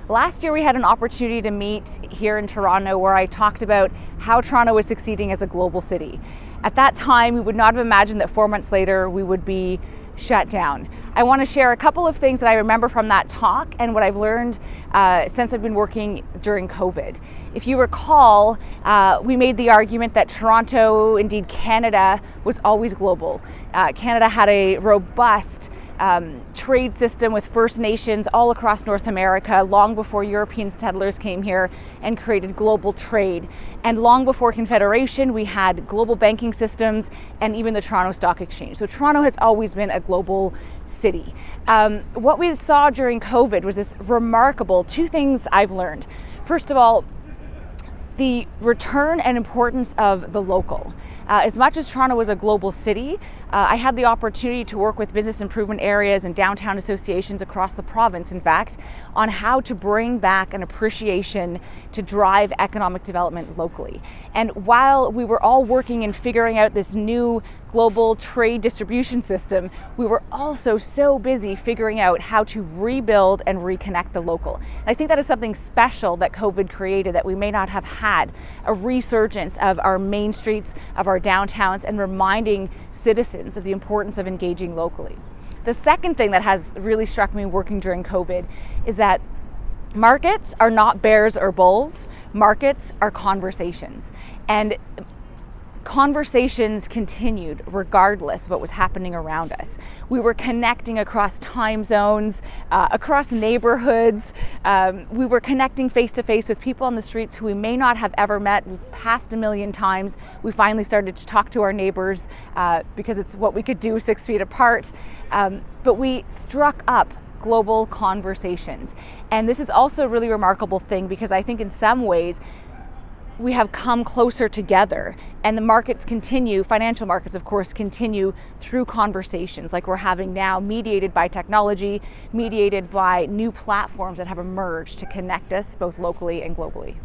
Last year we had an opportunity to meet here in Toronto where I talked about how Toronto is succeeding as a global city. At that time, we would not have imagined that 4 months later we would be shut down. I want to share a couple of things that I remember from that talk and what I've learned since I've been working during COVID. If you recall, we made the argument that Toronto, indeed Canada, was always global. Canada had a robust trade system with First Nations all across North America long before European settlers came here and created global trade. And long before Confederation, we had global banking systems and even the Toronto Stock Exchange. So Toronto has always been a global city. What we saw during COVID was this remarkable two things I've learned. First of all, the return and importance of the local. As much as Toronto was a global city, I had the opportunity to work with business improvement areas and downtown associations across the province, in fact, on how to bring back an appreciation to drive economic development locally. And while we were all working and figuring out this new global trade distribution system, we were also so busy figuring out how to rebuild and reconnect the local. And I think that is something special that COVID created that we may not have had, a resurgence of our main streets, of our downtowns, and reminding citizens of the importance of engaging locally. The second thing that has really struck me working during COVID is that markets are not bears or bulls, markets are conversations. And conversations continued regardless of what was happening around us. We were connecting across time zones, across neighborhoods. We were connecting face to face with people on the streets who we may not have ever met. We've passed a million times. We finally started to talk to our neighbors because it's what we could do 6 feet apart. But we struck up global conversations. And this is also a really remarkable thing because I think in some ways we have come closer together, and the markets continue, financial markets of course, continue through conversations like we're having now, mediated by technology, mediated by new platforms that have emerged to connect us both locally and globally.